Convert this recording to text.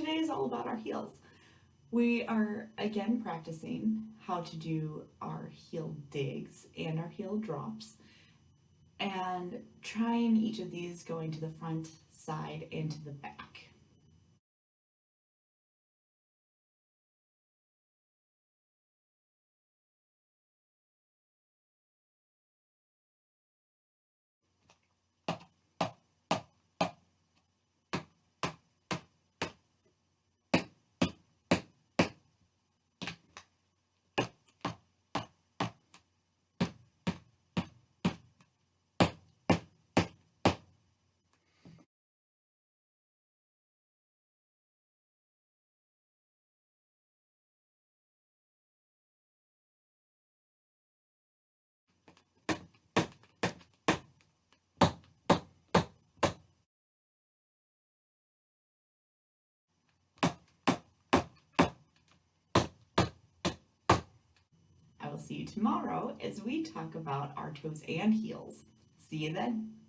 today is all about our heels. We are again practicing how to do our heel digs and our heel drops, and trying each of these going to the front, side, and to the back. I will see you tomorrow as we talk about our toes and heels. See you then.